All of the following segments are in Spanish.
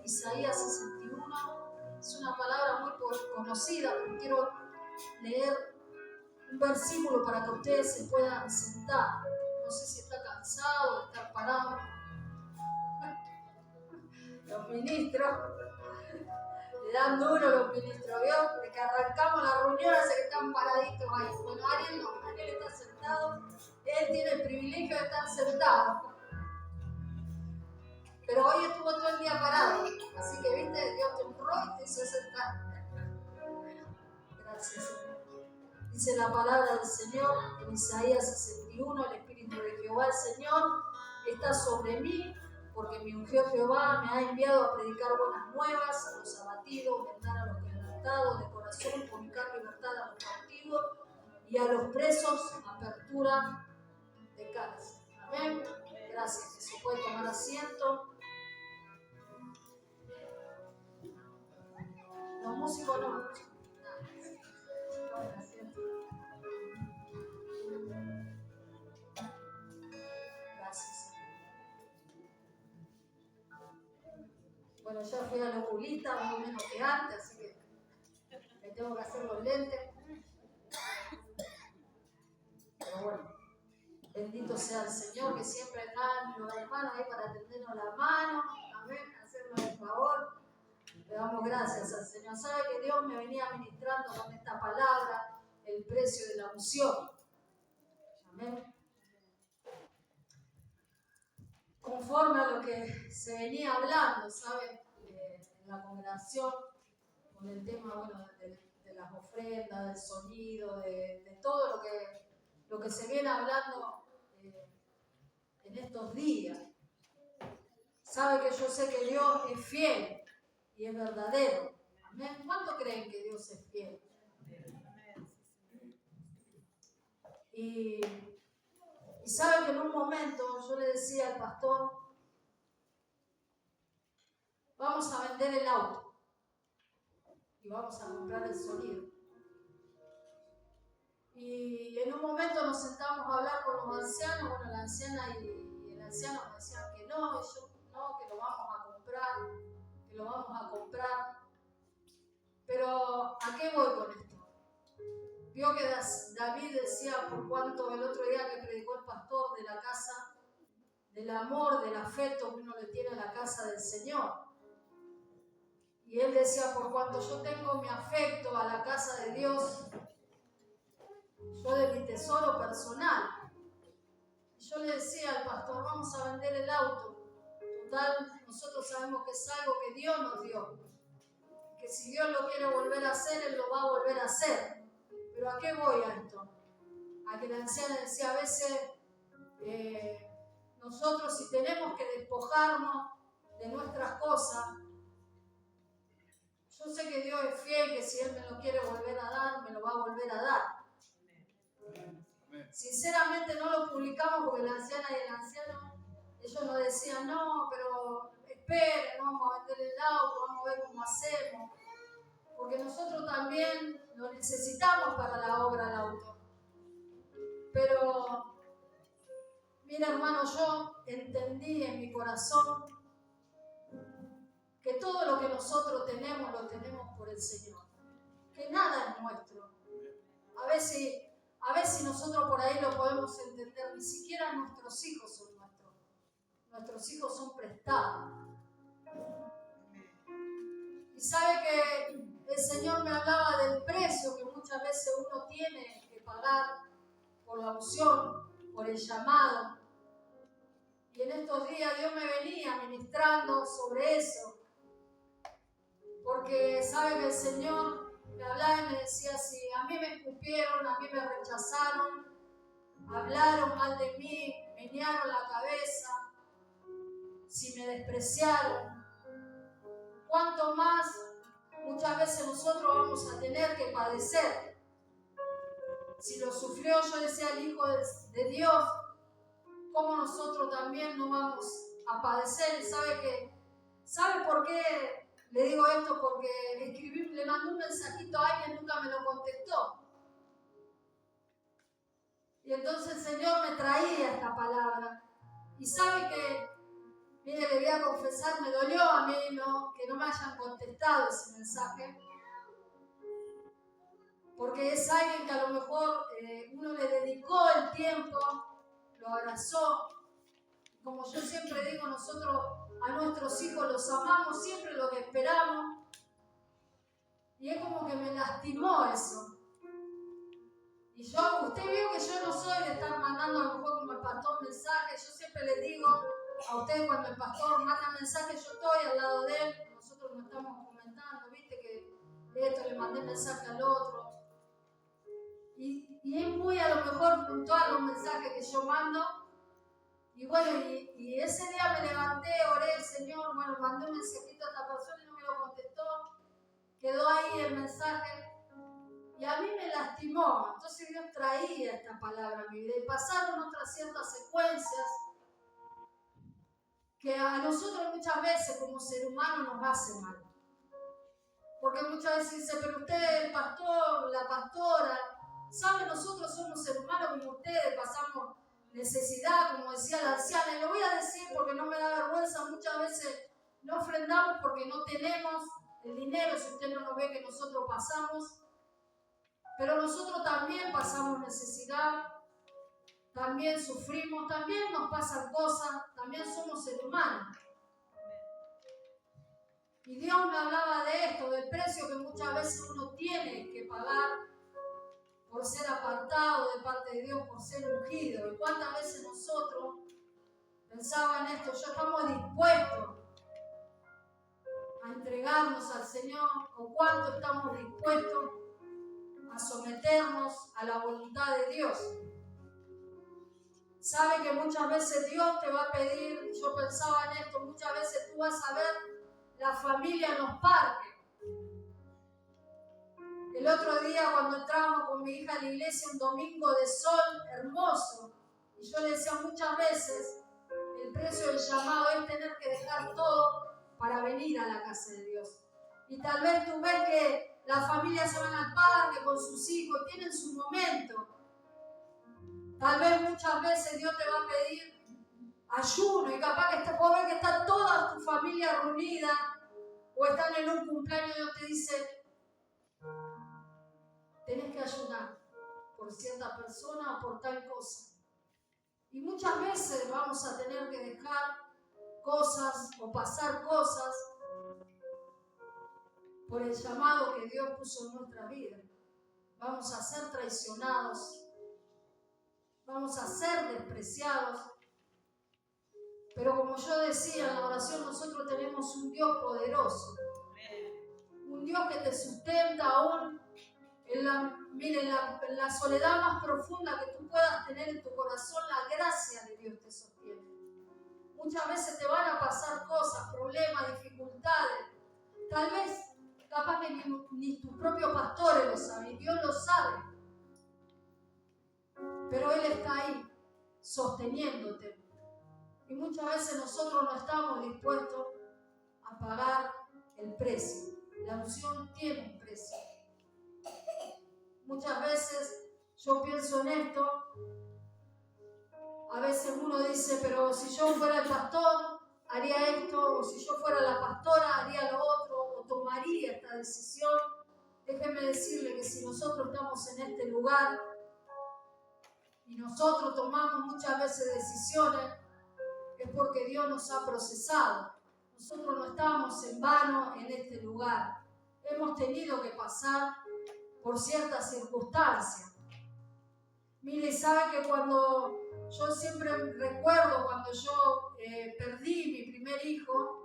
Isaías 61. Es una palabra muy conocida, pero quiero leer un versículo para que ustedes se puedan sentar. No sé si está cansado de estar parado. Los ministros le dan duro, los ministros, ¿vio? De que arrancamos la reunión hace que están paraditos ahí. Bueno, Ariel no, Ariel está sentado. Él tiene el privilegio de estar sentado. Pero hoy estuvo todo el día parado. Así que, viste, Dios te honró y te hizo sentar. Gracias. Dice la palabra del Señor en Isaías 61, el Espíritu de Jehová, el Señor, está sobre mí, porque me ungió Jehová, me ha enviado a predicar buenas nuevas a los abatidos, vendar a los quebrantados de corazón, comunicar libertad a los cautivos y a los presos, apertura de cárcel. Amén. Gracias, que se puede tomar asiento. Los músicos no. Tomen asiento. Gracias. Bueno, ya fui a la oculista, más o menos que antes, así que me tengo que hacer los lentes. Pero bueno, bendito sea el Señor, que siempre están los hermanos ahí para tendernos la mano, amén, hacernos el favor. Le damos gracias al Señor. ¿Sabe que Dios me venía ministrando con esta palabra, el precio de la unción? Amén. Conforme a lo que se venía hablando, ¿sabe? En la congregación, con el tema, bueno, de las ofrendas, del sonido, de todo lo que se viene hablando en estos días. Sabe que yo sé que Dios es fiel y es verdadero. Amén. ¿Cuánto creen que Dios es fiel? Y sabe que en un momento yo le decía al pastor, vamos a vender el auto y vamos a comprar el sonido. Y en un momento nos sentamos a hablar con los ancianos, bueno, la anciana y el anciano me decían que no, y yo no, que lo vamos a comprar. Pero ¿a qué voy con esto? Vio que David decía, por cuanto el otro día que predicó el pastor de la casa, del amor, del afecto que uno le tiene a la casa del Señor. Y él decía, por cuanto yo tengo mi afecto a la casa de Dios, yo de mi tesoro personal. Y yo le decía al pastor, vamos a vender el auto. Total, nosotros sabemos que es algo que Dios nos dio. Que si Dios lo quiere volver a hacer, Él lo va a volver a hacer. Pero ¿a qué voy a esto? A que la anciana decía, a veces nosotros si tenemos que despojarnos de nuestras cosas, yo sé que Dios es fiel, que si Él me lo quiere volver a dar, me lo va a volver a dar. Sinceramente no lo publicamos porque la anciana y el anciano, ellos nos decían, no, pero esperen, no vamos a vender el auto, vamos a ver cómo hacemos. Porque nosotros también lo necesitamos para la obra del auto. Pero, mira hermano, yo entendí en mi corazón que todo lo que nosotros tenemos, lo tenemos por el Señor. Que nada es nuestro. A veces nosotros por ahí lo podemos entender, ni siquiera nuestros hijos son nuestros. Nuestros hijos son prestados. Y sabe que el Señor me hablaba del precio que muchas veces uno tiene que pagar por la unción, por el llamado. Y en estos días Dios me venía ministrando sobre eso. Porque sabe que el Señor me hablaba y me decía, si a mí me escupieron, a mí me rechazaron, hablaron mal de mí, me menearon la cabeza, si me despreciaron, ¿cuánto más muchas veces nosotros vamos a tener que padecer? Si lo sufrió, yo decía, el Hijo de Dios, ¿cómo nosotros también no vamos a padecer? Y ¿sabe por qué le digo esto? Porque le mandé un mensajito a alguien, nunca me lo contestó. Y entonces el Señor me traía esta palabra. Y sabe que Mire, le voy a confesar, me dolió a mí que no me hayan contestado ese mensaje, porque es alguien que a lo mejor uno le dedicó el tiempo, lo abrazó. Como yo siempre digo, nosotros a nuestros hijos los amamos, siempre los esperamos, y es como que me lastimó eso. Y usted vio que yo no soy de estar mandando a lo mejor como el pastor mensajes. Yo siempre les digo a ustedes cuando el pastor manda mensajes, yo estoy al lado de él, nosotros nos estamos comentando, viste que esto le mandé mensaje al otro. Y es muy a lo mejor puntual los mensajes que yo mando. Y bueno, y ese día me levanté, oré al Señor, bueno, mandé un mensajito a esta persona y no me lo contestó. Quedó ahí el mensaje. Y a mí me lastimó. Entonces Dios traía esta palabra a mi vida. Y pasaron otras ciertas secuencias que a nosotros muchas veces como ser humano nos hace mal. Porque muchas veces dice, pero usted, el pastor, la pastora, ¿sabe? Nosotros somos seres humanos como ustedes, pasamos necesidad, como decía la anciana. Y lo voy a decir porque no me da vergüenza. Muchas veces no ofrendamos porque no tenemos el dinero. Si usted no nos ve que nosotros pasamos. Pero nosotros también pasamos necesidad, también sufrimos, también nos pasan cosas, también somos seres humanos. Y Dios me hablaba de esto, del precio que muchas veces uno tiene que pagar por ser apartado de parte de Dios, por ser ungido. Y cuántas veces nosotros pensaba en esto, ya estamos dispuestos a entregarnos al Señor, o cuánto estamos dispuestos a someternos a la voluntad de Dios. Sabe que muchas veces Dios te va a pedir, yo pensaba en esto, muchas veces tú vas a ver la familia en los parques. El otro día cuando entramos con mi hija a la iglesia, un domingo de sol hermoso, y yo le decía muchas veces, el precio del llamado es tener que dejar todo para venir a la casa de Dios. Y tal vez tú ves que las familias se van al parque con sus hijos, tienen su momento. Tal vez muchas veces Dios te va a pedir ayuno y capaz que vos ves que está toda tu familia reunida o están en un cumpleaños y Dios te dice, tenés que ayunar por cierta persona o por tal cosa. Y muchas veces vamos a tener que dejar cosas o pasar cosas por el llamado que Dios puso en nuestra vida. Vamos a ser traicionados, vamos a ser despreciados. Pero como yo decía en la oración, nosotros tenemos un Dios poderoso. Un Dios que te sustenta aún en la soledad más profunda que tú puedas tener en tu corazón. La gracia de Dios te sostiene. Muchas veces te van a pasar cosas, problemas, dificultades. Tal vez, capaz que ni tus propios pastores lo saben. Dios lo sabe. Pero Él está ahí, sosteniéndote. Y muchas veces nosotros no estamos dispuestos a pagar el precio. La unción tiene un precio. Muchas veces yo pienso en esto. A veces uno dice, pero si yo fuera el pastor, haría esto. O si yo fuera la pastora, haría lo otro. O tomaría esta decisión. Déjeme decirle que si nosotros estamos en este lugar y nosotros tomamos muchas veces decisiones, es porque Dios nos ha procesado. Nosotros no estamos en vano en este lugar. Hemos tenido que pasar por ciertas circunstancias. Mire, sabe que cuando yo siempre recuerdo cuando yo perdí mi primer hijo,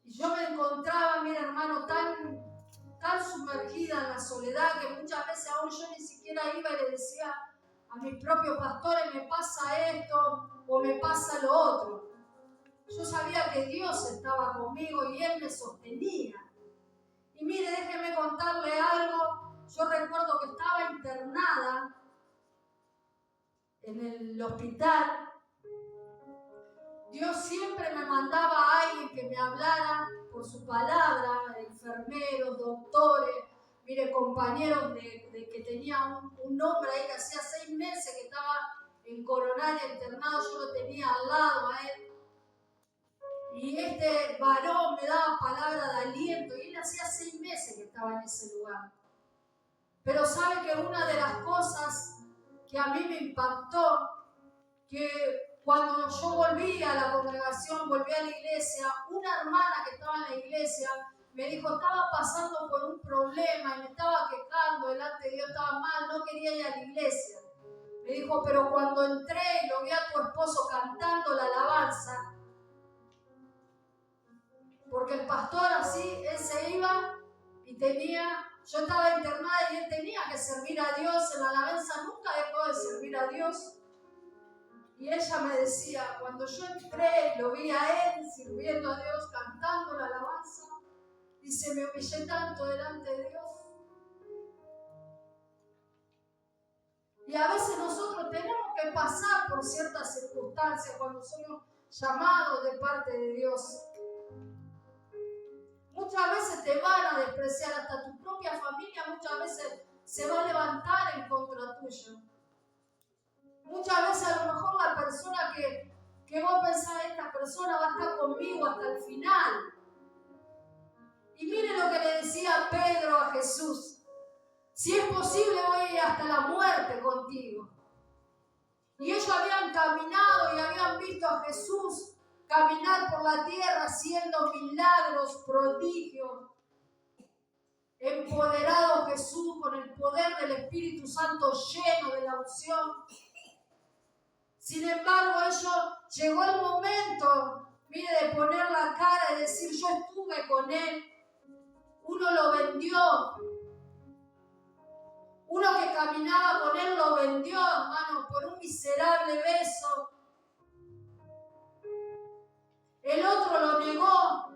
y yo me encontraba, mira hermano, tan sumergida en la soledad que muchas veces aún yo ni siquiera iba y le decía a mis propios pastores, me pasa esto o me pasa lo otro. Yo sabía que Dios estaba conmigo y Él me sostenía. Y mire, déjeme contarle algo. Yo recuerdo que estaba internada en el hospital. Dios siempre me mandaba a alguien que me hablara por su palabra, enfermeros, doctores, mire, compañeros de que tenía un hombre ahí que hacía 6 meses que estaba en Coronaria internado, yo lo tenía al lado a él. Y este varón me daba palabra de aliento y él hacía 6 meses que estaba en ese lugar. Pero sabe que una de las cosas que a mí me impactó, que cuando yo volví a la congregación, volví a la iglesia, una hermana que estaba en la iglesia me dijo, estaba pasando por un problema y me estaba quejando delante de Dios, estaba mal, no quería ir a la iglesia. Me dijo, pero cuando entré y lo vi a tu esposo cantando la alabanza, porque el pastor así, él se iba y yo estaba internada y él tenía que servir a Dios, en la alabanza nunca dejó de servir a Dios. Y ella me decía, cuando yo entré y lo vi a él sirviendo a Dios, cantando la alabanza, dice, me humillé tanto delante de Dios. Y a veces nosotros tenemos que pasar por ciertas circunstancias cuando somos llamados de parte de Dios. Muchas veces te van a despreciar, hasta tu propia familia muchas veces se va a levantar en contra tuya. Muchas veces a lo mejor la persona que vos pensás, esta persona va a estar conmigo hasta el final. Y mire lo que le decía Pedro a Jesús. Si es posible, voy a ir hasta la muerte contigo. Y ellos habían caminado y habían visto a Jesús caminar por la tierra haciendo milagros, prodigios. Empoderado Jesús con el poder del Espíritu Santo, lleno de la unción. Sin embargo, llegó el momento, mire, de poner la cara y decir, yo estuve con él. Uno lo vendió. Uno que caminaba con él lo vendió, hermano, por un miserable beso. El otro lo negó.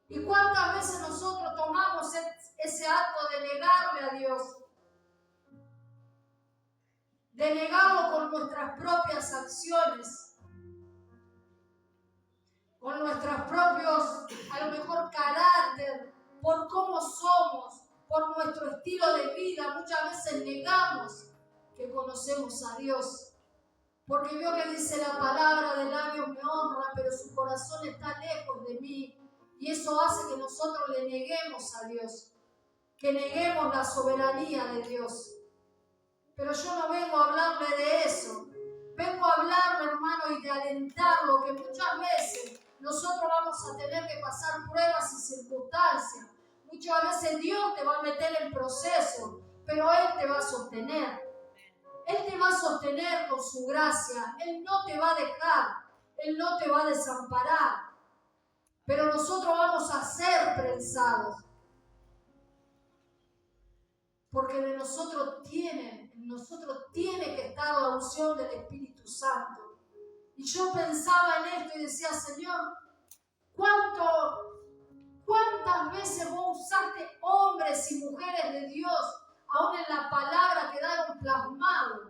¿Y cuántas veces nosotros tomamos ese acto de negarle a Dios? De negarlo con nuestras propias acciones, con nuestros propios, a lo mejor, carácter, por cómo somos, por nuestro estilo de vida. Muchas veces negamos que conocemos a Dios. Porque veo que dice la palabra, de labios me honra, pero su corazón está lejos de mí. Y eso hace que nosotros le neguemos a Dios, que neguemos la soberanía de Dios. Pero yo no vengo a hablarle de eso. Vengo a hablarle, hermano, y de alentarlo, que muchas veces nosotros vamos a tener que pasar pruebas y circunstancias. Muchas veces Dios te va a meter en proceso, pero Él te va a sostener. Él te va a sostener con su gracia. Él no te va a dejar. Él no te va a desamparar. Pero nosotros vamos a ser prensados. Porque de nosotros tiene que estar la unción del Espíritu Santo. Y yo pensaba en esto y decía, Señor, ¿cuántas veces vos usaste hombres y mujeres de Dios, aún en la palabra quedaron plasmados,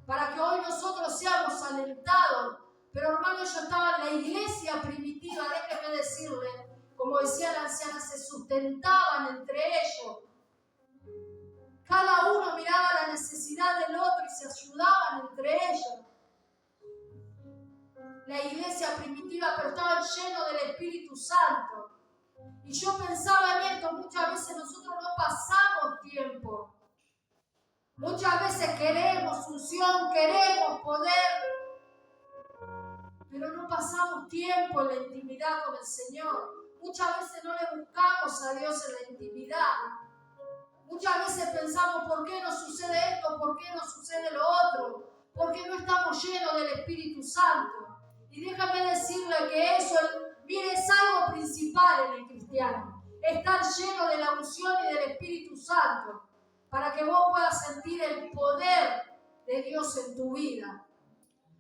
para que hoy nosotros seamos alentados? Pero hermano, yo estaba en la iglesia primitiva, déjeme decirle, como decía la anciana, se sustentaban entre ellos. Cada uno miraba la necesidad del otro y se ayudaban entre ellos. La iglesia primitiva, pero estaban llenos del Espíritu Santo. Y yo pensaba en esto, muchas veces nosotros no pasamos tiempo. Muchas veces queremos unción, queremos poder, pero no pasamos tiempo en la intimidad con el Señor. Muchas veces no le buscamos a Dios en la intimidad. Muchas veces pensamos, ¿por qué nos sucede esto? ¿Por qué nos sucede lo otro? ¿Por qué no estamos llenos del Espíritu Santo? Y déjame decirle que eso, mire, es algo principal en el cristiano. Estar lleno de la unción y del Espíritu Santo, para que vos puedas sentir el poder de Dios en tu vida.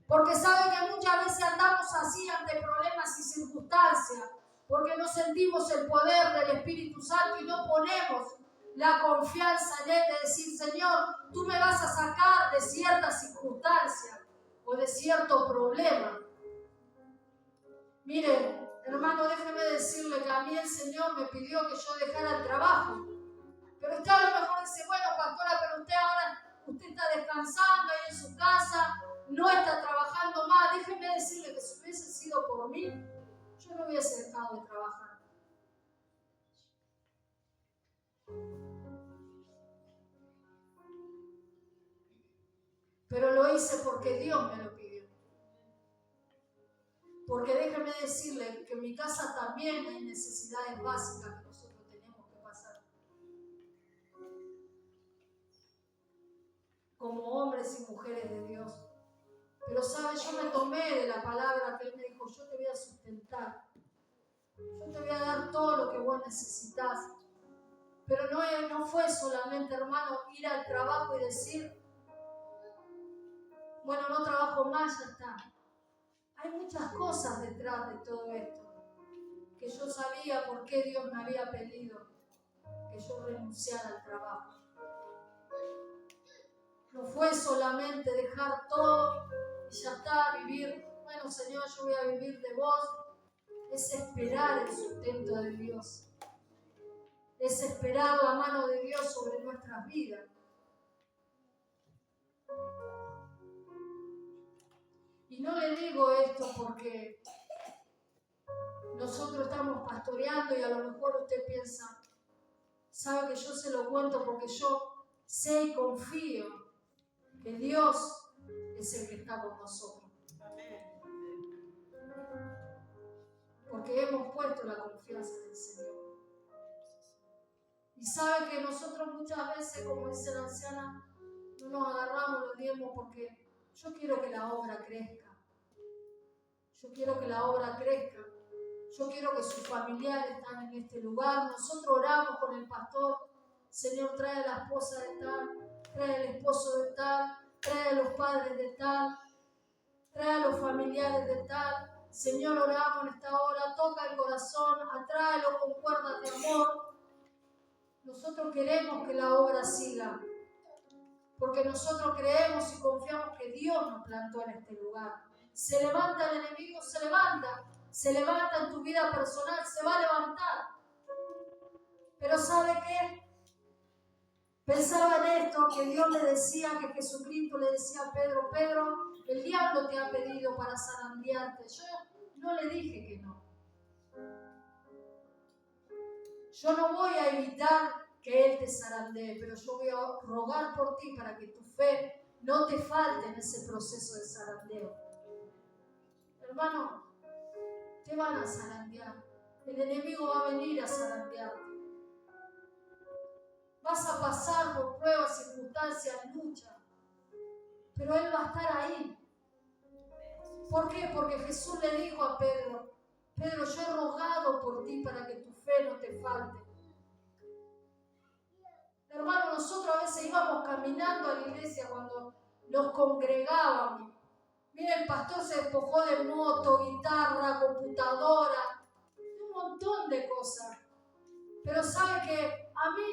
Porque sabe que muchas veces andamos así ante problemas y circunstancias, porque no sentimos el poder del Espíritu Santo y no ponemos la confianza en Él de decir, Señor, tú me vas a sacar de cierta circunstancia o de cierto problema. Mire, hermano, déjeme decirle que a mí el Señor me pidió que yo dejara el trabajo. Pero usted a lo mejor dice, bueno, pastora, pero usted está descansando ahí en su casa, no está trabajando más. Déjeme decirle que si hubiese sido por mí, yo no hubiese dejado de trabajar. Pero lo hice porque Dios me lo pidió. Porque déjeme decirle que en mi casa también hay necesidades básicas que nosotros tenemos que pasar. Como hombres y mujeres de Dios. Pero sabes, yo me tomé de la palabra que Él me dijo, yo te voy a sustentar. Yo te voy a dar todo lo que vos necesitas. Pero no fue solamente, hermano, ir al trabajo y decir, bueno, no trabajo más, ya está. Hay muchas cosas detrás de todo esto. Que yo sabía por qué Dios me había pedido que yo renunciara al trabajo. No fue solamente dejar todo y ya está, vivir, bueno Señor, yo voy a vivir de vos. Es esperar el sustento de Dios. Es esperar la mano de Dios sobre nuestras vidas. Y no le digo esto porque nosotros estamos pastoreando y a lo mejor usted piensa, sabe que yo se lo cuento porque yo sé y confío que Dios es el que está con nosotros. Porque hemos puesto la confianza en el Señor. Y sabe que nosotros muchas veces, como dice la anciana, no nos agarramos los diezmos porque yo quiero que la obra crezca. Yo quiero que la obra crezca. Yo quiero que sus familiares estén en este lugar. Nosotros oramos con el pastor. Señor, trae a la esposa de tal, trae al esposo de tal, trae a los padres de tal, trae a los familiares de tal. Señor, oramos en esta hora, toca el corazón, atráelo con cuerdas de amor. Nosotros queremos que la obra siga, porque nosotros creemos y confiamos que Dios nos plantó en este lugar. Se levanta el enemigo, se levanta en tu vida personal, se va a levantar. Pero ¿sabe qué? Pensaba en esto, que Dios le decía, que Jesucristo le decía a Pedro, Pedro, el diablo te ha pedido para zarandearte. Yo no le dije que no. Yo no voy a evitar que Él te zarandee, pero yo voy a rogar por ti para que tu fe no te falte en ese proceso de zarandeo. Hermano, te van a zarandear. El enemigo va a venir a zarandearte. Vas a pasar por pruebas, circunstancias, luchas, pero Él va a estar ahí. ¿Por qué? Porque Jesús le dijo a Pedro, Pedro, yo he rogado por ti para que tu fe no te falte. Hermano, nosotros a veces íbamos caminando a la iglesia cuando nos congregábamos. Mira, el pastor se despojó de moto, guitarra, computadora, un montón de cosas. Pero sabe que a mí,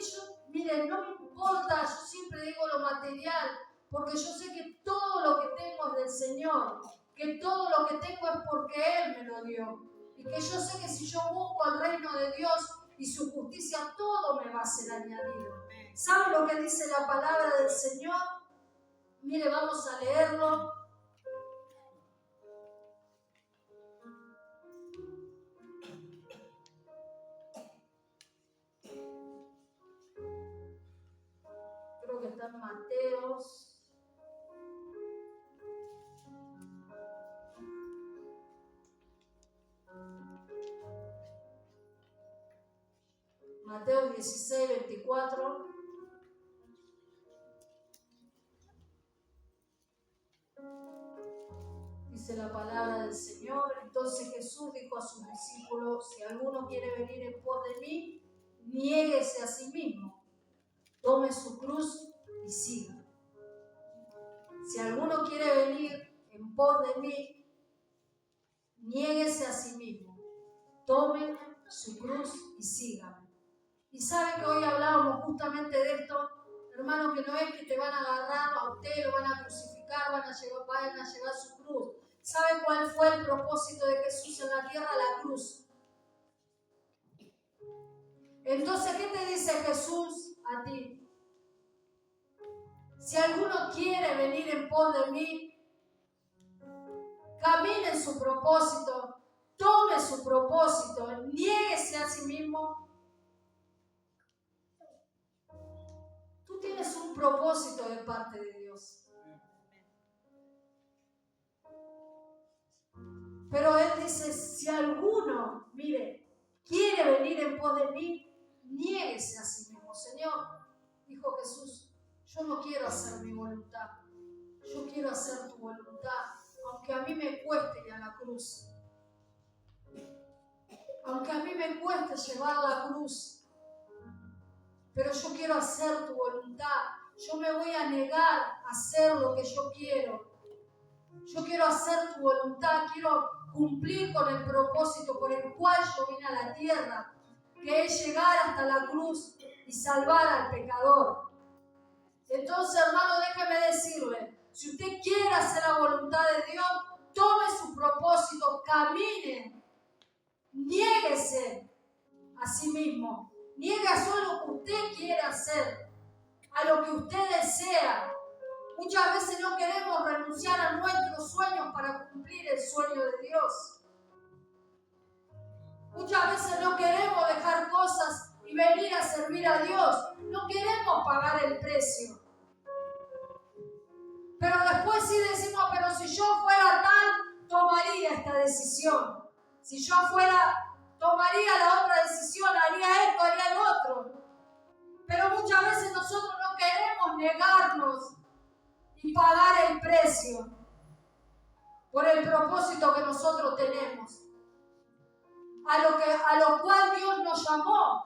miren, no me importa, yo siempre digo lo material, porque yo sé que todo lo que tengo es del Señor, que todo lo que tengo es porque Él me lo dio. Y que yo sé que si yo busco el reino de Dios y su justicia, todo me va a ser añadido. ¿Sabe lo que dice la palabra del Señor? Mire, vamos a leerlo. Creo que está en Mateos. Mateo 16, 24. Dice la palabra del Señor. Entonces Jesús dijo a sus discípulos, si alguno quiere venir en pos de mí, niéguese a sí mismo, tome su cruz y siga. Si alguno quiere venir en pos de mí, niéguese a sí mismo, tome su cruz y sígame. Y sabe que hoy hablábamos justamente de esto, hermano, que no es que te van a agarrar a usted, lo van a crucificar, van a llevar su cruz. ¿Sabe cuál fue el propósito de Jesús en la tierra? La cruz. Entonces, ¿qué te dice Jesús a ti? Si alguno quiere venir en pos de mí, camine en su propósito, tome su propósito, niéguese a sí mismo. Tú tienes un propósito de parte de Dios. Pero Él dice, si alguno, mire, quiere venir en pos de mí, niéguese a sí mismo. Señor, dijo Jesús, yo no quiero hacer mi voluntad, yo quiero hacer tu voluntad, aunque a mí me cueste ir a la cruz. Aunque a mí me cueste llevar la cruz, pero yo quiero hacer tu voluntad. Yo me voy a negar a hacer lo que yo quiero. Yo quiero hacer tu voluntad, quiero cumplir con el propósito por el cual yo vine a la tierra, que es llegar hasta la cruz y salvar al pecador. Entonces, hermano, déjeme decirle, si usted quiere hacer la voluntad de Dios, tome su propósito, camine, niéguese a sí mismo, niegue a solo lo que usted quiere hacer, a lo que usted desea. Muchas veces no queremos renunciar a nuestros sueños para cumplir el sueño de Dios. Muchas veces no queremos dejar cosas y venir a servir a Dios. No queremos pagar el precio. Pero después sí decimos, pero si yo fuera tal, tomaría esta decisión. Si yo fuera, tomaría la otra decisión, haría esto, haría el otro. Pero muchas veces nosotros no queremos negarnos y pagar el precio por el propósito que nosotros tenemos, a lo cual Dios nos llamó,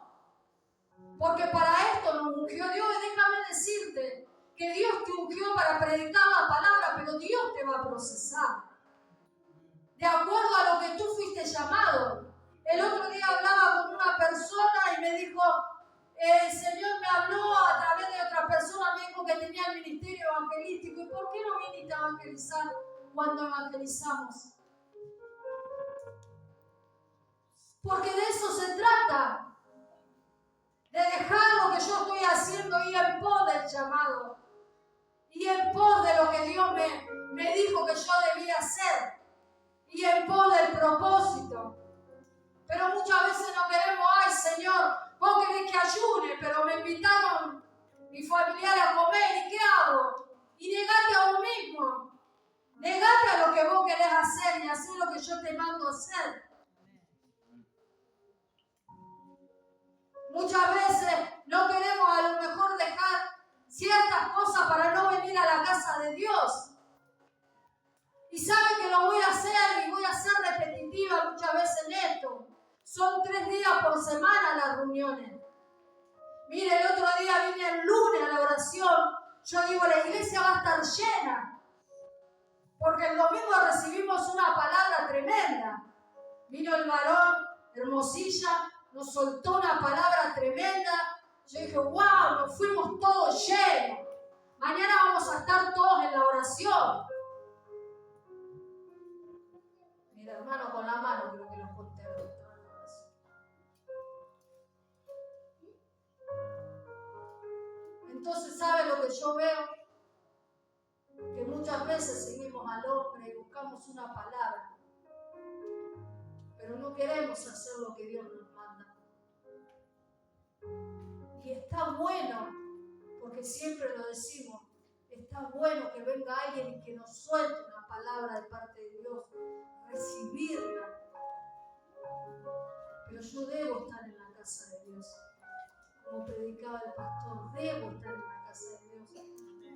porque para esto nos ungió Dios. Y déjame decirte que Dios te ungió para predicar la palabra, pero Dios te va a procesar de acuerdo a lo que tú fuiste llamado. El otro día hablaba con una persona y me dijo, el Señor me habló a través de otra persona, me dijo que tenía el ministerio evangelístico. ¿Y por qué no viniste a evangelizar cuando evangelizamos? Porque de eso se trata, de dejar lo que yo estoy haciendo y en pos del llamado, y en pos de lo que Dios me dijo que yo debía hacer, y en pos del propósito. Pero muchas veces no queremos, ay Señor, vos querés que ayune, pero me invitaron mi familiar a comer, ¿y qué hago? Y negate a vos mismo, negate a lo que vos querés hacer y hacer lo que yo te mando a hacer. Muchas veces no queremos a lo mejor dejar ciertas cosas para no venir a la casa de Dios. Y sabe que lo voy a hacer y voy a ser repetitiva muchas veces en esto. Son 3 días por semana las reuniones. Mire, el otro día vine el lunes a la oración. Yo digo, la iglesia va a estar llena. Porque el domingo recibimos una palabra tremenda. Vino el varón, Hermosilla, nos soltó una palabra tremenda. Yo dije, wow, nos fuimos todos llenos. Mañana vamos a estar todos en la oración. Mira, hermano, con la mano creo que los conté. Entonces, ¿sabe lo que yo veo? Que muchas veces seguimos al hombre y buscamos una palabra, pero no queremos hacer lo que Dios nos manda. Y está bueno, porque siempre lo decimos, está bueno que venga alguien y que nos suelte una palabra de parte de Dios, recibirla. Pero yo debo estar en la casa de Dios. Como predicaba el pastor, debo estar en la casa de Dios.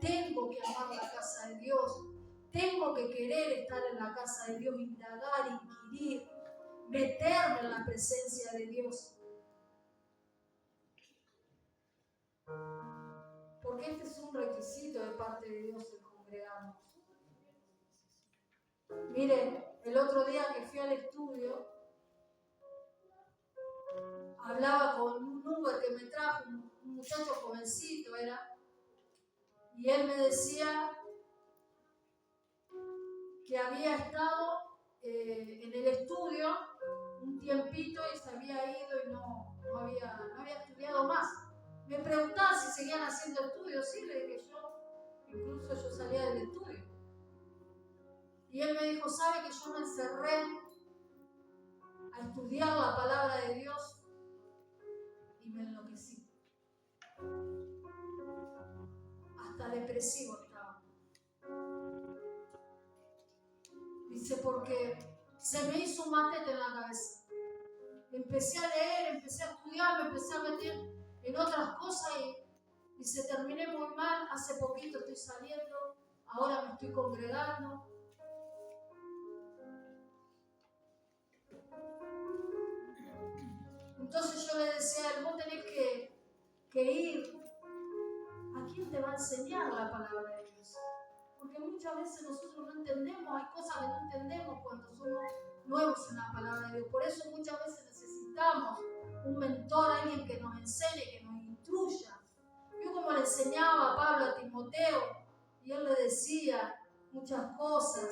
Tengo que amar la casa de Dios. Tengo que querer estar en la casa de Dios, indagar, inquirir, meterme en la presencia de Dios. Porque este es un requisito de parte de Dios, el congregarnos. Miren, el otro día que fui al estudio, hablaba con un Uber que me trajo, un muchacho jovencito era, y él me decía que había estado en el estudio un tiempito y se había ido y no había estudiado más. Me preguntaban si seguían haciendo estudios, sí, le dije yo. Incluso yo salía del estudio. Y él me dijo, ¿sabe que yo me encerré a estudiar la palabra de Dios y me enloquecí? Hasta depresivo estaba. Dice, porque se me hizo un matete en la cabeza. Empecé a leer, empecé a estudiar, me empecé a meter en otras cosas y se terminé muy mal. Hace poquito estoy saliendo, ahora me estoy congregando. Entonces yo le decía a él, vos tenés que ir. ¿A quién te va a enseñar la palabra de Dios? Porque muchas veces nosotros no entendemos, hay cosas que no entendemos cuando somos nuevos en la palabra de Dios. Por eso muchas veces necesitamos un mentor, alguien que nos enseñe, que nos instruya. Yo como le enseñaba a Pablo, a Timoteo, y él le decía muchas cosas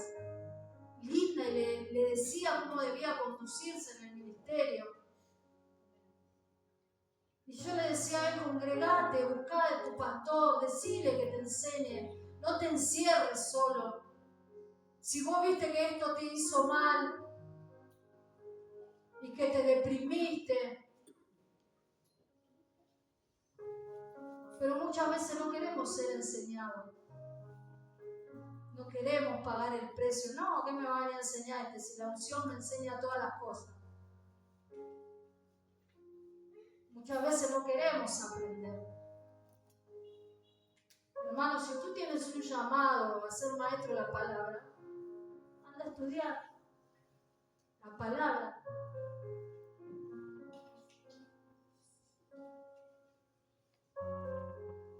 lindas y le decía cómo debía conducirse en el ministerio. Y yo le decía a él, congregate, busca de tu pastor, decile que te enseñe, no te encierres solo. Si vos viste que esto te hizo mal y que te deprimiste, pero muchas veces no queremos ser enseñados. No queremos pagar el precio. No, ¿qué me va a venir a enseñar si la unción me enseña todas las cosas? Muchas veces no queremos aprender. Hermano, si tú tienes un llamado a ser maestro de la palabra, anda a estudiar la palabra.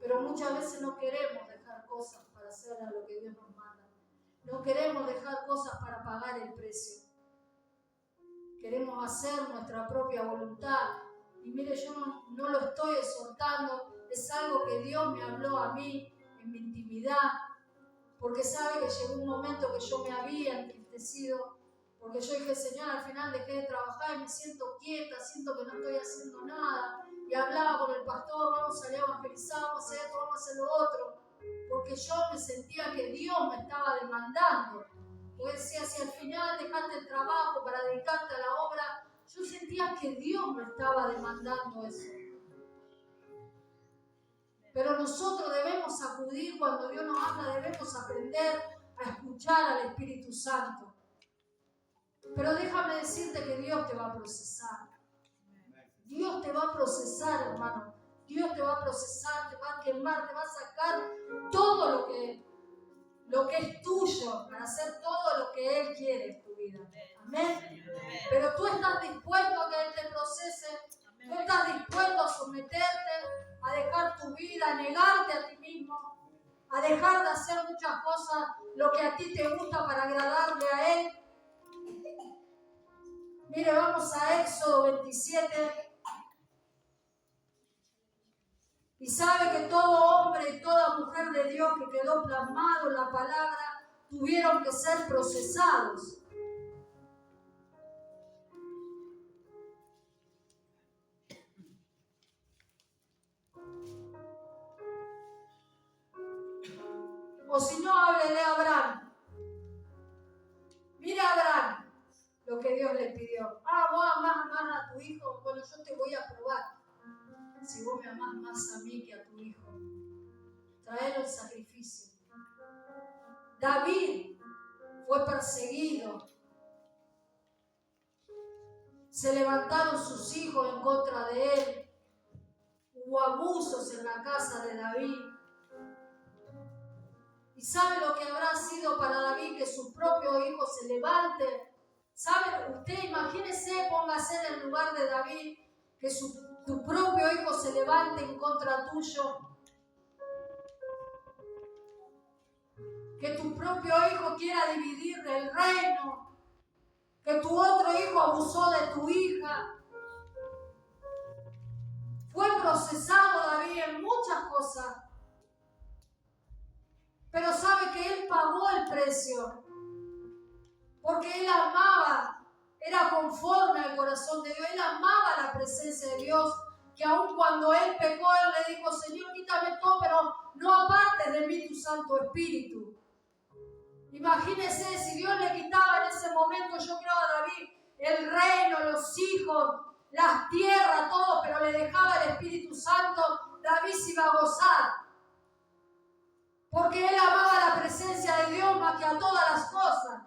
Pero muchas veces no queremos dejar cosas para hacer a lo que Dios nos manda. No queremos dejar cosas para pagar el precio. Queremos hacer nuestra propia voluntad. Y mire, yo no lo estoy exhortando, es algo que Dios me habló a mí en mi intimidad, porque sabe que llegó un momento que yo me había entristecido, porque yo dije, Señor, al final dejé de trabajar y me siento quieta, siento que no estoy haciendo nada, y hablaba con el pastor, vamos a salir a evangelizar, vamos a hacer esto, vamos a hacer lo otro, porque yo me sentía que Dios me estaba demandando. Porque decía, si al final dejaste el trabajo para dedicarte a la obra, yo sentía que Dios me estaba demandando eso. Pero nosotros debemos acudir cuando Dios nos habla, debemos aprender a escuchar al Espíritu Santo. Pero déjame decirte que Dios te va a procesar. Dios te va a procesar, hermano. Dios te va a procesar, te va a quemar, te va a sacar todo lo que es tuyo, para hacer todo lo que Él quiere en tu vida. Amén. Pero tú estás dispuesto a que Él te procese. Tú estás dispuesto a someterte, a dejar tu vida, a negarte a ti mismo, a dejar de hacer muchas cosas, lo que a ti te gusta para agradarle a Él. Mire, vamos a Éxodo 27. Y sabe que todo hombre y toda mujer de Dios que quedó plasmado en la palabra tuvieron que ser procesados. O si no, háblele a Abraham. Mira a Abraham lo que Dios le pidió. Vos amás más a tu hijo. Bueno, yo te voy a probar. Si vos me amás más a mí que a tu hijo, traelo el sacrificio. David fue perseguido. Se levantaron sus hijos en contra de él. Hubo abusos en la casa de David. ¿Y sabe lo que habrá sido para David que su propio hijo se levante? ¿Sabe? Usted imagínese, póngase en el lugar de David, que tu propio hijo se levante en contra tuyo. Que tu propio hijo quiera dividir el reino. Que tu otro hijo abusó de tu hija. Fue procesado David en muchas cosas. Pero sabe que él pagó el precio. Porque él amaba, era conforme al corazón de Dios. Él amaba la presencia de Dios. Que aun cuando él pecó, él le dijo, Señor, quítame todo, pero no apartes de mí tu Santo Espíritu. Imagínese si Dios le quitaba en ese momento, yo creo a David, el reino, los hijos, las tierras, todo, pero le dejaba el Espíritu Santo, David se iba a gozar. Porque él amaba la presencia de Dios más que a todas las cosas.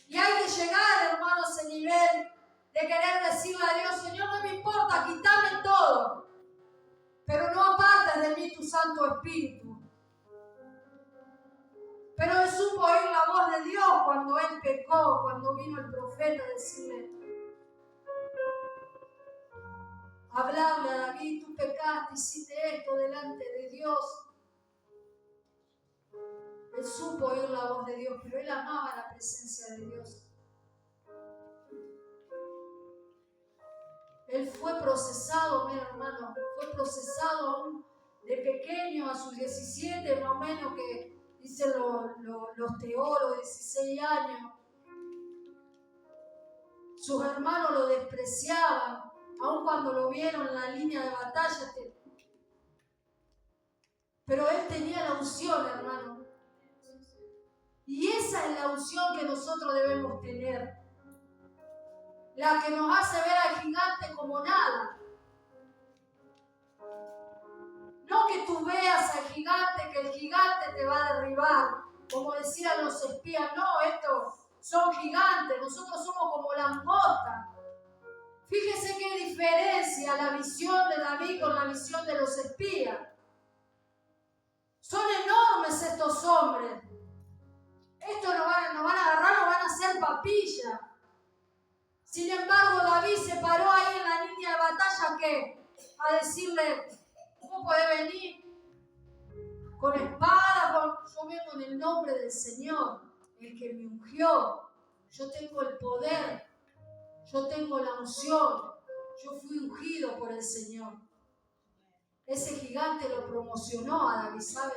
Y hay que llegar, hermanos, a ese nivel de querer decirle a Dios, Señor, no me importa, quítame todo, pero no apartes de mí tu Santo Espíritu. Pero él supo oír la voz de Dios cuando él pecó, cuando vino el profeta a decirle, hablarle a David, tú pecaste, hiciste esto delante de Dios. Él supo oír la voz de Dios, pero él amaba la presencia de Dios. Él fue procesado, mi hermano, fue procesado aún de pequeño, a sus 17 más o menos, que dicen los teólogos, 16 años. Sus hermanos lo despreciaban, aun cuando lo vieron en la línea de batalla. Pero él tenía la unción, hermano. Y esa es la unción que nosotros debemos tener. La que nos hace ver al gigante como nada. No que tú veas al gigante, que el gigante te va a derribar. Como decían los espías, no, estos son gigantes, nosotros somos como langostas. Fíjese qué diferencia la visión de David con la visión de los espías. Son enormes estos hombres. Estos nos van a agarrar, nos van a hacer papilla. Sin embargo, David se paró ahí en la línea de batalla a decirle, ¿cómo podés venir? Con espada, yo vengo en el nombre del Señor, el que me ungió. Yo tengo el poder, yo tengo la unción, yo fui ungido por el Señor. Ese gigante lo promocionó a David, ¿sabe?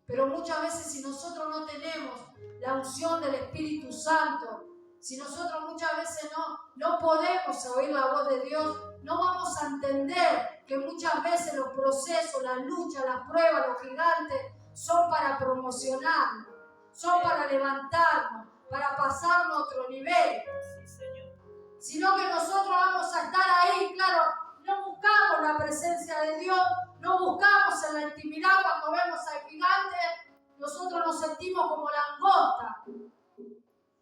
Pero muchas veces si nosotros no tenemos la unción del Espíritu Santo, si nosotros muchas veces no podemos oír la voz de Dios, no vamos a entender que muchas veces los procesos, las luchas, las pruebas, los gigantes son para promocionarnos, son para levantarnos, para pasarnos a otro nivel. Sí, Señor. Sino que nosotros vamos a estar ahí, claro, no buscamos la presencia de Dios, no buscamos en la intimidad cuando vemos al gigante, nosotros nos sentimos como langostas.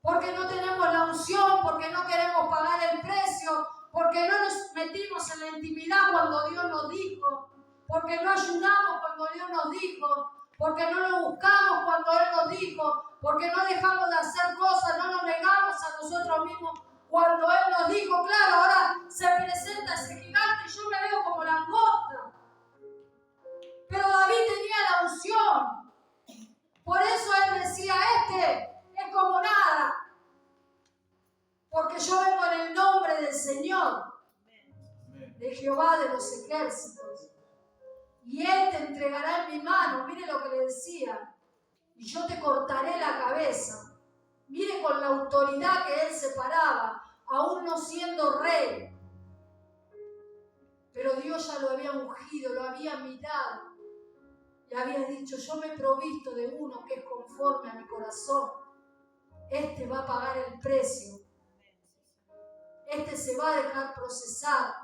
Porque no tenemos la unción, porque no queremos pagar el precio, porque no nos metimos en la intimidad cuando Dios nos dijo, porque no ayunamos cuando Dios nos dijo, porque no lo buscamos cuando Él nos dijo, porque no dejamos de hacer cosas, no nos negamos a nosotros mismos cuando Él nos dijo. Claro, ahora se presenta ese gigante y yo me veo como langosta. Pero David tenía la unción. Por eso Él decía, es como nada, porque yo vengo en el nombre del Señor, de Jehová de los ejércitos, y Él te entregará en mi mano. Mire lo que le decía, y yo te cortaré la cabeza. Mire con la autoridad que Él se paraba, aún no siendo rey, pero Dios ya lo había ungido, lo había mirado, le había dicho, yo me he provisto de uno que es conforme a mi corazón. Este va a pagar el precio. Este se va a dejar procesar.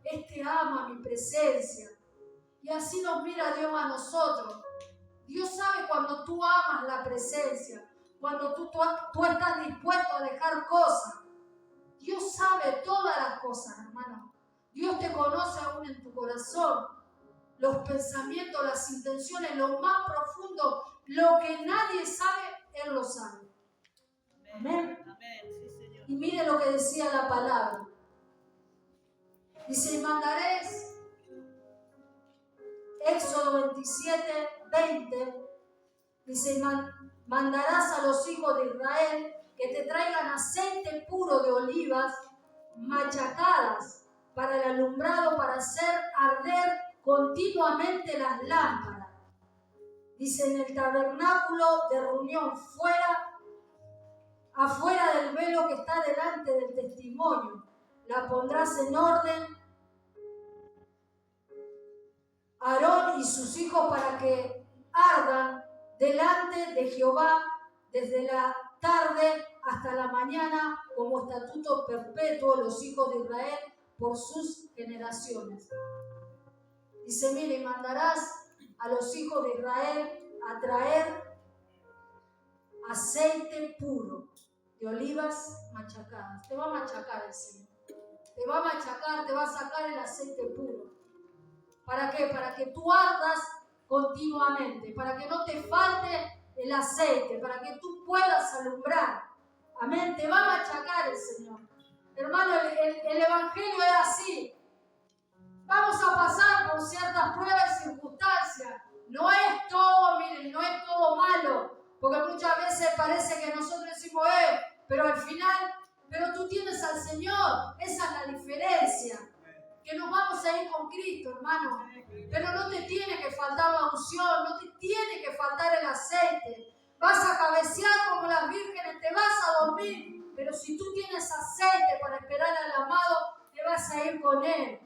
Este ama mi presencia. Y así nos mira Dios a nosotros. Dios sabe cuando tú amas la presencia, cuando tú estás dispuesto a dejar cosas. Dios sabe todas las cosas, hermano. Dios te conoce aún en tu corazón. Los pensamientos, las intenciones, lo más profundo, lo que nadie sabe, Él lo sabe. Amén. Amén. Sí, Señor. Y mire lo que decía la palabra. Dice, y mandaréis, Éxodo 27, 20, dice, mandarás a los hijos de Israel que te traigan aceite puro de olivas machacadas para el alumbrado, para hacer arder continuamente las lámparas. Dice, en el tabernáculo de reunión, afuera del velo que está delante del testimonio, la pondrás en orden, Aarón y sus hijos, para que ardan delante de Jehová desde la tarde hasta la mañana como estatuto perpetuo los hijos de Israel por sus generaciones. Dice, mire, mandarás a los hijos de Israel a traer aceite puro de olivas machacadas. Te va a machacar el Señor. Te va a machacar, te va a sacar el aceite puro. ¿Para qué? Para que tú ardas continuamente, para que no te falte el aceite, para que tú puedas alumbrar. Amén. Te va a machacar el Señor. Hermano, el Evangelio es así. Vamos a pasar por ciertas pruebas y circunstancias. No es todo, miren, no es todo malo. Porque muchas veces parece que nosotros decimos, pero al final, pero tú tienes al Señor. Esa es la diferencia. Que nos vamos a ir con Cristo, hermano. Pero no te tiene que faltar la unción, no te tiene que faltar el aceite. Vas a cabecear como las vírgenes, te vas a dormir. Pero si tú tienes aceite para esperar al amado, te vas a ir con Él.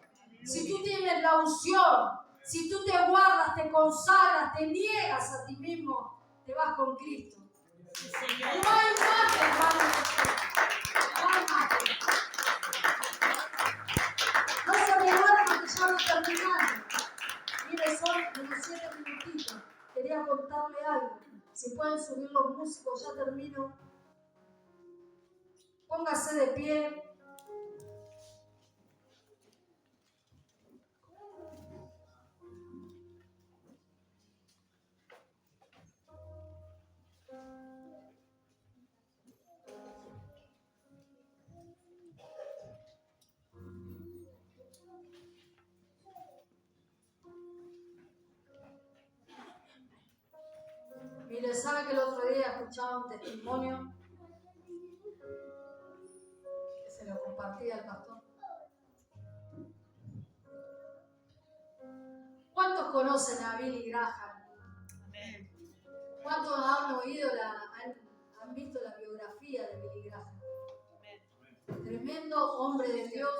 Si tú tienes la unción, si tú te guardas, te consagras, te niegas a ti mismo, te vas con Cristo. No hay más, hermano. No hay más. No se me duerman, que ya no terminando. Mire, son unos 7 minutitos. Quería contarle algo. Si pueden subir los músicos, ya termino. Póngase de pie. Mire, ¿sabe que el otro día escuchaba un testimonio que se lo compartía al pastor? ¿Cuántos conocen a Billy Graham? ¿Cuántos han oído, han visto la biografía de Billy Graham? Tremendo hombre de Dios.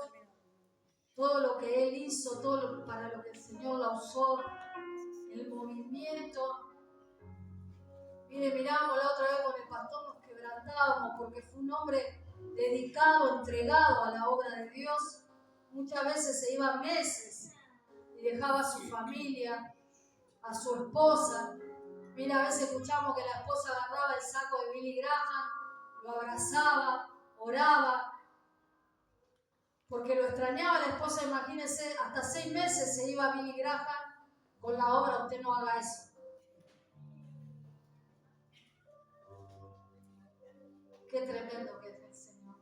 Todo lo que él hizo, para lo que el Señor la usó, el movimiento. Mire, mirábamos la otra vez con el pastor, nos quebrantábamos porque fue un hombre dedicado, entregado a la obra de Dios. Muchas veces se iba meses y dejaba a su familia, a su esposa. Mira, a veces escuchamos que la esposa agarraba el saco de Billy Graham, lo abrazaba, oraba, porque lo extrañaba la esposa. Imagínense, hasta 6 meses se iba Billy Graham con la obra. Usted no haga eso. Qué tremendo que es el Señor.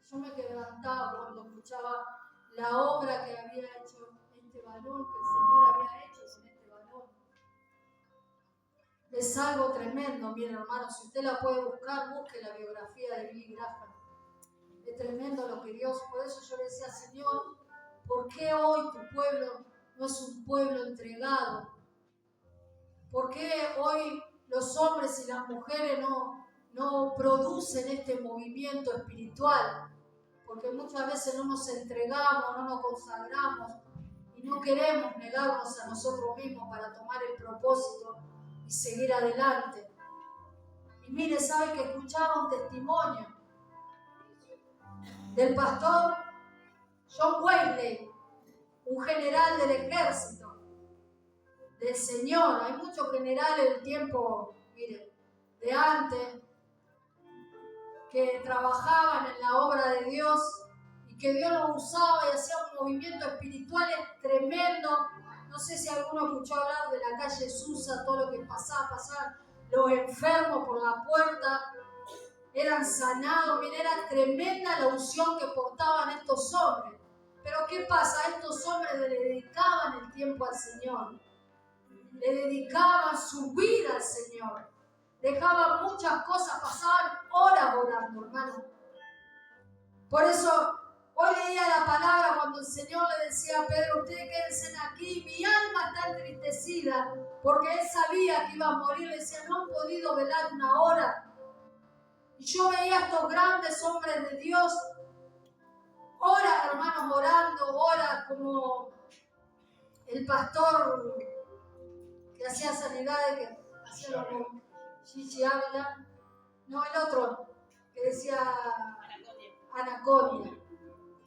Yo me quebrantaba cuando escuchaba la obra que había hecho este varón, que el Señor había hecho con este varón. Es algo tremendo, miren hermano, si usted la puede buscar, busque la biografía de Billy Graham. Es tremendo lo que Dios, por eso yo le decía, Señor, ¿por qué hoy tu pueblo no es un pueblo entregado? ¿Por qué hoy los hombres y las mujeres no producen este movimiento espiritual? Porque muchas veces no nos entregamos, no nos consagramos y no queremos negarnos a nosotros mismos para tomar el propósito y seguir adelante. Y mire, ¿sabe que escuchaba un testimonio del pastor John Wesley, un general del ejército del Señor? Hay muchos generales del tiempo, mire, de antes, que trabajaban en la obra de Dios y que Dios los usaba y hacía un movimiento espiritual tremendo. No sé si alguno escuchó hablar de la calle Susa, todo lo que pasaban los enfermos por la puerta, eran sanados. Mira, era tremenda la unción que portaban estos hombres. Pero ¿qué pasa? Estos hombres le dedicaban el tiempo al Señor, le dedicaban su vida al Señor, dejaban muchas cosas, pasaban horas orando, hermano. Por eso hoy leía la palabra cuando el Señor le decía a Pedro, ustedes quédense aquí, mi alma está entristecida, porque él sabía que iba a morir. Le decía, no han podido velar una hora. Y yo veía a estos grandes hombres de Dios Horas, hermanos, orando, horas como el pastor que hacía sanidades, que hacía los Gigi Ávila, no, el otro, que decía Anaconia.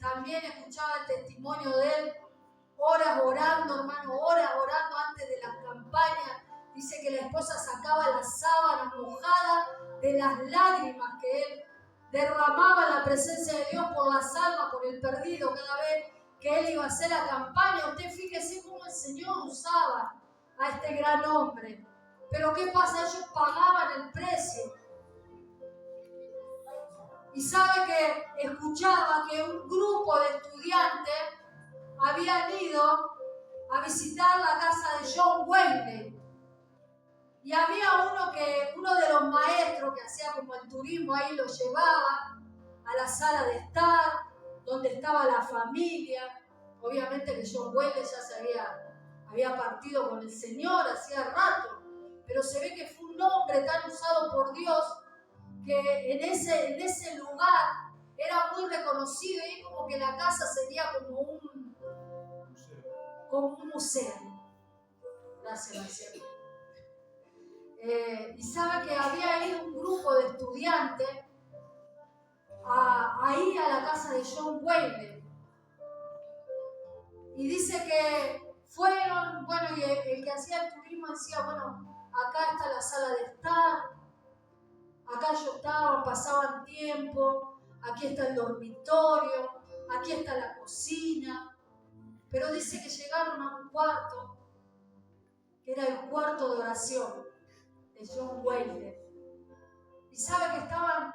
También escuchaba el testimonio de él, horas orando, hermano, horas orando antes de las campañas. Dice que la esposa sacaba las sábanas mojadas de las lágrimas que él derramaba en la presencia de Dios por las almas, por el perdido, cada vez que él iba a hacer la campaña. Usted fíjese cómo el Señor usaba a este gran hombre. Pero ¿qué pasa? Ellos pagaban el precio. Y sabe que escuchaba que un grupo de estudiantes habían ido a visitar la casa de John Wesley. Y había uno de los maestros que hacía como el turismo ahí, lo llevaba a la sala de estar, donde estaba la familia. Obviamente que John Wesley ya se había partido con el Señor hacía rato, pero se ve que fue un hombre tan usado por Dios que en ese lugar era muy reconocido, y como que la casa sería como un museo. Gracias, Marcelo. Y sabe que había ido un grupo de estudiantes a ir a la casa de John Wesley. Y dice que fueron, bueno, y el que hacía el turismo decía, bueno, acá está la sala de estar, acá ellos estaban, pasaban tiempo, aquí está el dormitorio, aquí está la cocina. Pero dice que llegaron a un cuarto, que era el cuarto de oración de John Wesley. Y sabe que estaban,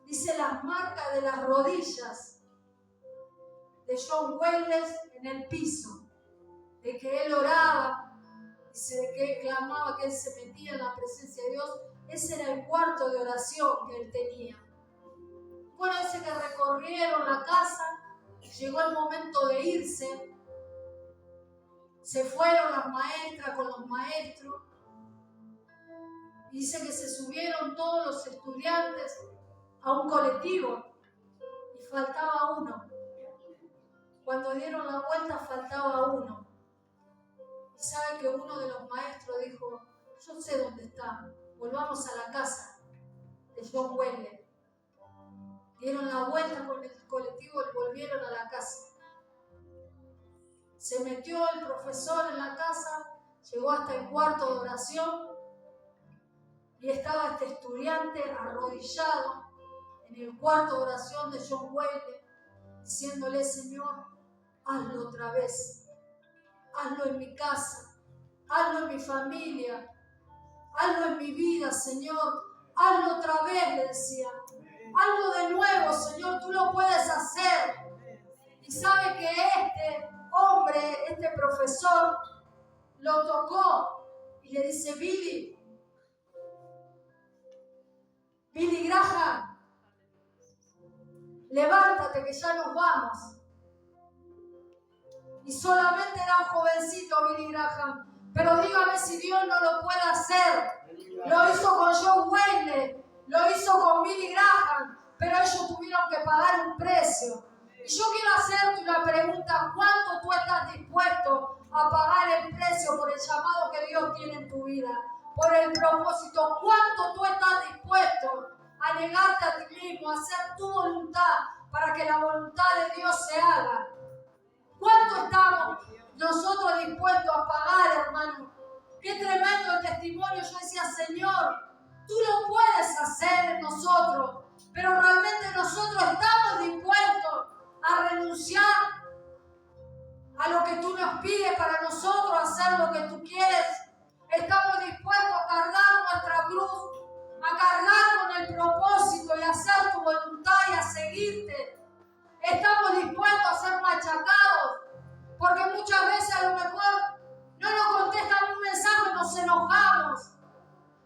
dice, las marcas de las rodillas de John Wesley en el piso, de que él oraba, dice, de que él clamaba, que él se metía en la presencia de Dios. Ese era el cuarto de oración que él tenía. Bueno, dice que recorrieron la casa, llegó el momento de irse, se fueron las maestras con los maestros. Dice que se subieron todos los estudiantes a un colectivo y faltaba uno. Cuando dieron la vuelta faltaba uno. Y sabe que uno de los maestros dijo, yo sé dónde está, volvamos a la casa de John Wesley. Dieron la vuelta con el colectivo y volvieron a la casa. Se metió el profesor en la casa, llegó hasta el cuarto de oración y estaba este estudiante arrodillado en el cuarto de oración de John Wesley, diciéndole, Señor, hazlo otra vez, hazlo en mi casa, hazlo en mi familia, hazlo en mi vida, Señor, hazlo otra vez, le decía, hazlo de nuevo, Señor, tú lo puedes hacer. Y sabe que este hombre, este profesor, lo tocó y le dice, Billy Graham, levántate que ya nos vamos. Y solamente era un jovencito Billy Graham, pero dígame si Dios no lo puede hacer. Lo hizo con John Wesley, lo hizo con Billy Graham, pero ellos tuvieron que pagar un precio. Y yo quiero hacerte una pregunta, ¿cuánto tú estás dispuesto a pagar el precio por el llamado que Dios tiene en tu vida? Por el propósito, ¿cuánto tú estás dispuesto a negarte a ti mismo, a hacer tu voluntad para que la voluntad de Dios se haga? ¿Cuánto estamos nosotros dispuestos a pagar, hermano? Qué tremendo el testimonio. Yo decía, Señor, tú lo puedes hacer en nosotros, pero realmente nosotros estamos dispuestos a renunciar a lo que tú nos pides para nosotros hacer lo que tú quieres. Estamos dispuestos a cargar nuestra cruz, a cargar con el propósito y hacer tu voluntad y a seguirte. Estamos dispuestos a ser machacados, porque muchas veces a lo mejor no nos contestan un mensaje y nos enojamos.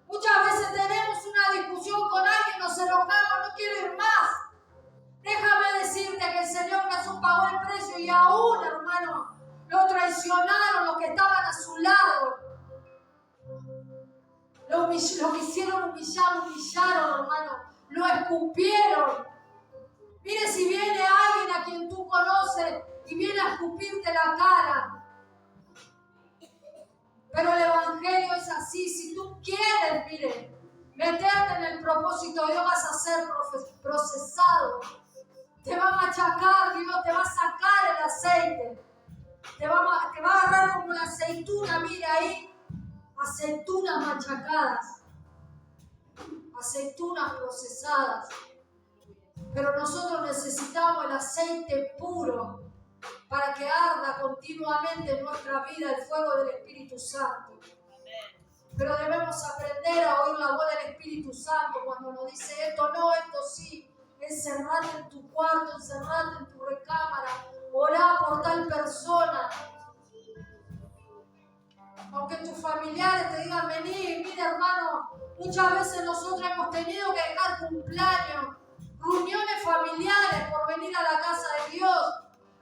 Muchas veces tenemos una discusión con alguien, nos enojamos, no quiero ir más. Déjame decirte que el Señor Jesús pagó el precio y aún, hermano, lo traicionaron los que estaban a su lado. Lo quisieron humillar, lo humillaron, hermano. Lo escupieron. Mire, si viene alguien a quien tú conoces y viene a escupirte la cara. Pero el Evangelio es así. Si tú quieres, mire, meterte en el propósito de Dios, vas a ser procesado. Te va a machacar, Dios te va a sacar el aceite. Te va a agarrar como la aceituna, mira ahí. Aceitunas machacadas. Aceitunas procesadas. Pero nosotros necesitamos el aceite puro para que arda continuamente en nuestra vida el fuego del Espíritu Santo. Pero debemos aprender a oír la voz del Espíritu Santo cuando nos dice esto no, esto sí. Encerrate en tu cuarto, encerrate en tu recámara, orá por tal persona. Aunque tus familiares te digan, vení, mira hermano, muchas veces nosotros hemos tenido que dejar cumpleaños, reuniones familiares por venir a la casa de Dios.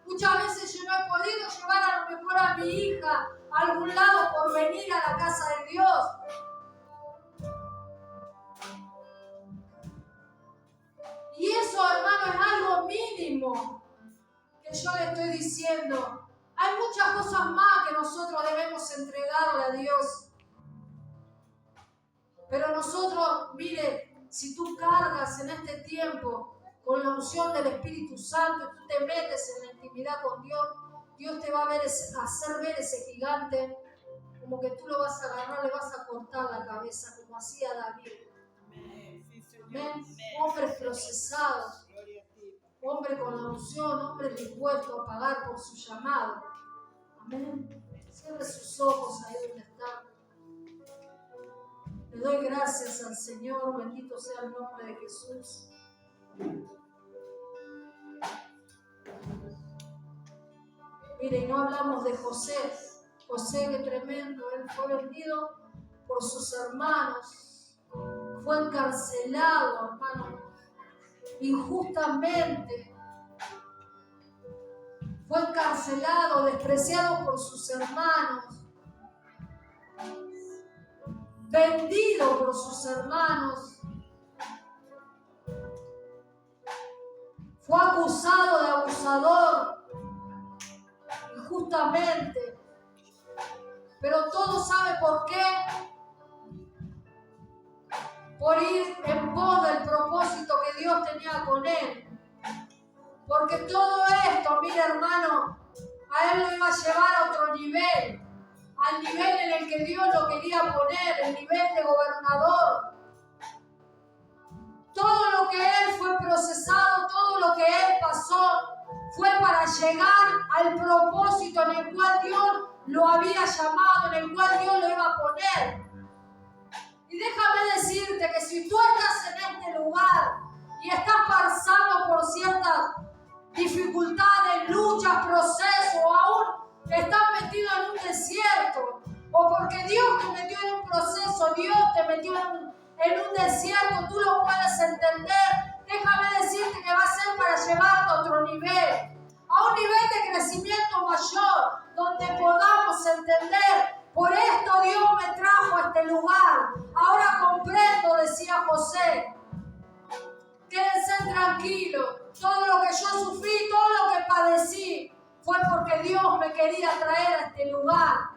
Muchas veces yo no he podido llevar a lo mejor a mi hija a algún lado por venir a la casa de Dios. Y eso, hermano, es algo mínimo que yo le estoy diciendo. Hay muchas cosas más que nosotros debemos entregarle a Dios. Pero nosotros, mire, si tú cargas en este tiempo con la unción del Espíritu Santo, tú te metes en la intimidad con Dios, Dios te va a hacer ver ese gigante como que tú lo vas a agarrar, le vas a cortar la cabeza, como hacía David. Amén. Hombres procesados, hombre con la unción, hombre dispuesto a pagar por su llamado. Amén. Cierre sus ojos ahí donde están. Le doy gracias al Señor, bendito sea el nombre de Jesús. Mire, y no hablamos de José. José, qué tremendo, él fue vendido por sus hermanos, fue encarcelado, hermano, injustamente. Fue encarcelado, despreciado por sus hermanos, vendido por sus hermanos. Fue acusado de abusador injustamente. Pero todo sabe por qué. Por ir en pos del propósito que Dios tenía con él. Porque todo esto, mira hermano, a él lo iba a llevar a otro nivel. Al nivel en el que Dios lo quería poner, el nivel de gobernador. Todo lo que él fue procesado, todo lo que él pasó, fue para llegar al propósito en el cual Dios lo había llamado, en el cual Dios lo iba a poner. Y déjame decirte que si tú estás en este lugar y estás pasando por ciertas dificultades, luchas, procesos, o aún estás metido en un desierto, o porque Dios te metió en un proceso, Dios te metió en un desierto, tú lo puedes entender. Déjame decirte que va a ser para llevarte a otro nivel, a un nivel de crecimiento mayor, donde podamos entender, por esto Dios me trajo a este lugar. Ahora comprendo, decía José. Quédense tranquilos, todo lo que yo sufrí, todo lo que padecí, fue porque Dios me quería traer a este lugar.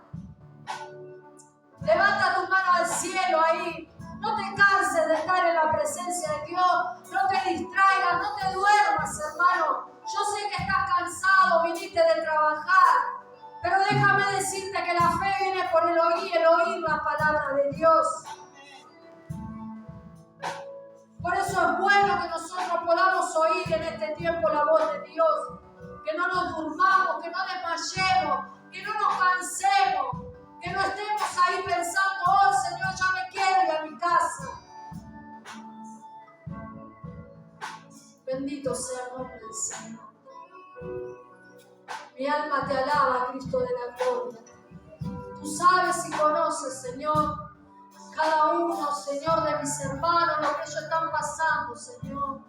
Levanta tu mano al cielo ahí. No te canses de estar en la presencia de Dios. No te distraigas, no te duermas, hermano. Yo sé que estás cansado, viniste de trabajar. Pero déjame decirte que la fe viene por el oír la palabra de Dios. Por eso es bueno que nosotros podamos oír en este tiempo la voz de Dios. Que no nos durmamos, que no desmayemos, que no nos cansemos. Que no estemos ahí pensando, oh Señor, ya me quiero ir a mi casa. Bendito sea el nombre del Señor. Mi alma te alaba, Cristo de la gloria. Tú sabes y conoces, Señor, cada uno, Señor, de mis hermanos, lo que ellos están pasando, Señor.